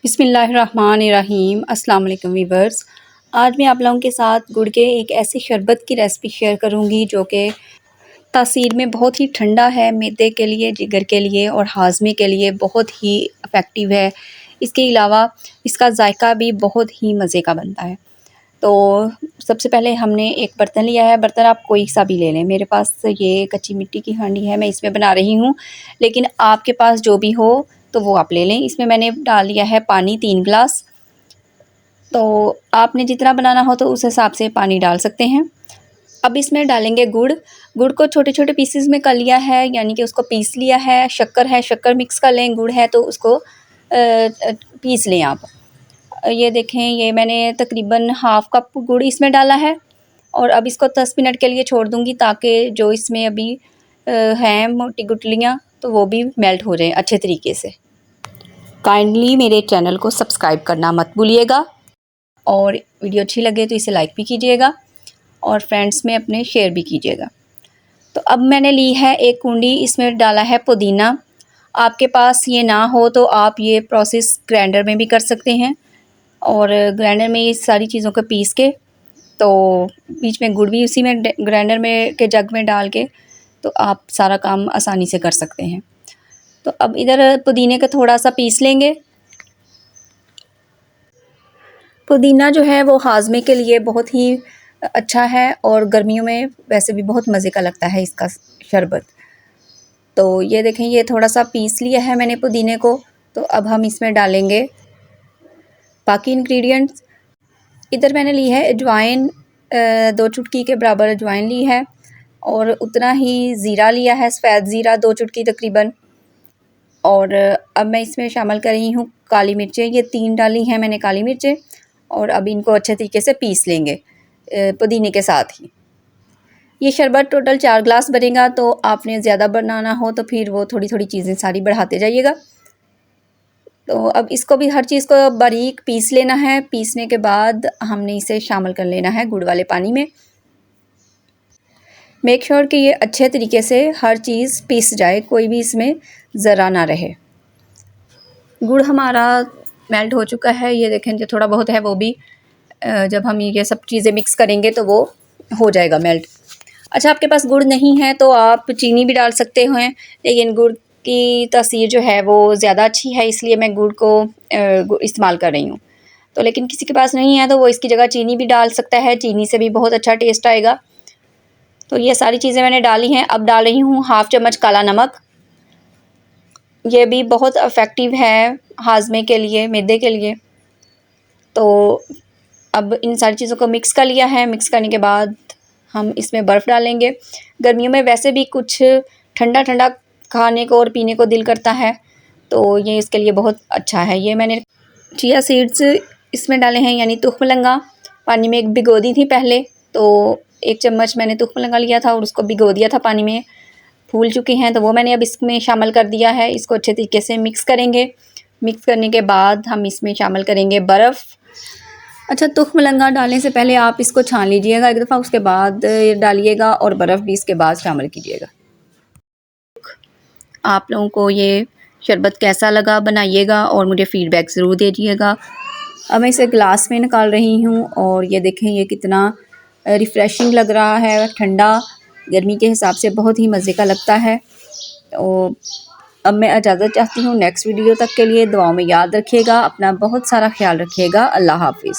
बिस्मिल्लाहिर्रहमानिर्रहीम। अस्सलाम वालेकुम वीवर्स। आज मैं आप लोगों के साथ गुड़ के एक ऐसी शरबत की रेसिपी शेयर करूंगी जो कि तासीर में बहुत ही ठंडा है, मैदे के लिए, जिगर के लिए और हाजमे के लिए बहुत ही इफ़ेक्टिव है। इसके अलावा इसका जायका भी बहुत ही मज़े का बनता है। तो सबसे पहले हमने एक बर्तन लिया है। बर्तन आप कोई सा भी ले लें। मेरे पास ये कच्ची मिट्टी की हांडी है, मैं इसमें बना रही हूँ, लेकिन आपके पास जो भी हो तो वो आप ले लें। इसमें मैंने डाल लिया है पानी 3 गिलास। तो आपने जितना बनाना हो तो उस हिसाब से पानी डाल सकते हैं। अब इसमें डालेंगे गुड़। गुड़ को छोटे छोटे पीसेस में कर लिया है, यानी कि उसको पीस लिया है। शक्कर है, शक्कर मिक्स कर लें। गुड़ है तो उसको पीस लें आप। ये देखें, ये मैंने तकरीबन हाफ़ कप गुड़ इसमें डाला है और अब इसको 10 मिनट के लिए छोड़ दूँगी ताकि जो इसमें अभी हैं मोटी गुठलियाँ तो वो भी मेल्ट हो जाएँ अच्छे तरीके से। काइंडली मेरे चैनल को सब्सक्राइब करना मत भूलिएगा और वीडियो अच्छी लगे तो इसे लाइक भी कीजिएगा और फ्रेंड्स में अपने शेयर भी कीजिएगा। तो अब मैंने ली है एक कुंडी, इसमें डाला है पुदीना। आपके पास ये ना हो तो आप ये प्रोसेस ग्राइंडर में भी कर सकते हैं और ग्राइंडर में ये सारी चीज़ों को पीस के, तो बीच में गुड़ भी उसी में ग्राइंडर में के जग में डाल के, तो आप सारा काम आसानी से कर सकते हैं। तो अब इधर पुदीने का थोड़ा सा पीस लेंगे। पुदीना जो है वो हाजमे के लिए बहुत ही अच्छा है और गर्मियों में वैसे भी बहुत मज़े का लगता है इसका शरबत। तो ये देखें, ये थोड़ा सा पीस लिया है मैंने पुदीने को। तो अब हम इसमें डालेंगे बाकी इंग्रेडिएंट्स। इधर मैंने ली है अजवाइन, 2 चुटकी के बराबर अजवाइन ली है और उतना ही ज़ीरा लिया है, सफ़ेद ज़ीरा 2 चुटकी तकरीबन। और अब मैं इसमें शामिल कर रही हूँ काली मिर्चें। ये 3 डाली हैं मैंने काली मिर्चें और अब इनको अच्छे तरीके से पीस लेंगे पुदीने के साथ ही। ये शरबत टोटल 4 गिलास बनेगा, तो आपने ज़्यादा बनाना हो तो फिर वो थोड़ी थोड़ी चीज़ें सारी बढ़ाते जाइएगा। तो अब इसको भी हर चीज़ को बारीक पीस लेना है। पीसने के बाद हमने इसे शामिल कर लेना है गुड़ वाले पानी में। मेक श्योर कि ये अच्छे तरीके से हर चीज़ पीस जाए, कोई भी इसमें ज़रा ना रहे। गुड़ हमारा मेल्ट हो चुका है, ये देखें जो थोड़ा बहुत है वो भी जब हम ये सब चीज़ें मिक्स करेंगे तो वो हो जाएगा मेल्ट। अच्छा, आपके पास गुड़ नहीं है तो आप चीनी भी डाल सकते हैं, लेकिन गुड़ की तासीर जो है वो ज़्यादा अच्छी है, इसलिए मैं गुड़ को इस्तेमाल कर रही हूँ। तो लेकिन किसी के पास नहीं है तो वो इसकी जगह चीनी भी डाल सकता है, चीनी से भी बहुत अच्छा टेस्ट आएगा। तो ये सारी चीज़ें मैंने डाली हैं। अब डाल रही हूँ हाफ़ चम्मच काला नमक। ये भी बहुत इफ़ेक्टिव है हाजमे के लिए, मैदे के लिए। तो अब इन सारी चीज़ों को मिक्स कर लिया है। मिक्स करने के बाद हम इसमें बर्फ़ डालेंगे। गर्मियों में वैसे भी कुछ ठंडा ठंडा खाने को और पीने को दिल करता है, तो ये इसके लिए बहुत अच्छा है। ये मैंने चिया सीड्स इसमें डाले हैं, यानी तुखमलंगा। पानी में एक भिगो दी थी पहले, तो 1 चम्मच मैंने तुखमलंगा लिया था और उसको भिगो दिया था पानी में। फूल चुके हैं तो वो मैंने अब इसमें शामिल कर दिया है। इसको अच्छे तरीके से मिक्स करेंगे। मिक्स करने के बाद हम इसमें शामिल करेंगे बर्फ़। अच्छा, तुखमलंगा डालने से पहले आप इसको छान लीजिएगा एक दफ़ा, उसके बाद डालिएगा और बर्फ़ भी इसके बाद शामिल कीजिएगा। आप लोगों को ये शरबत कैसा लगा बनाइएगा और मुझे फ़ीडबैक ज़रूर दीजिएगा। अब मैं इसे ग्लास में निकाल रही हूँ और ये देखें ये कितना रिफ़्रेशिंग लग रहा है, ठंडा, गर्मी के हिसाब से बहुत ही मज़े का लगता है। तो अब मैं इजाज़त चाहती हूँ। नेक्स्ट वीडियो तक के लिए दुआओं में याद रखिएगा, अपना बहुत सारा ख्याल रखिएगा। अल्लाह हाफ़िज़।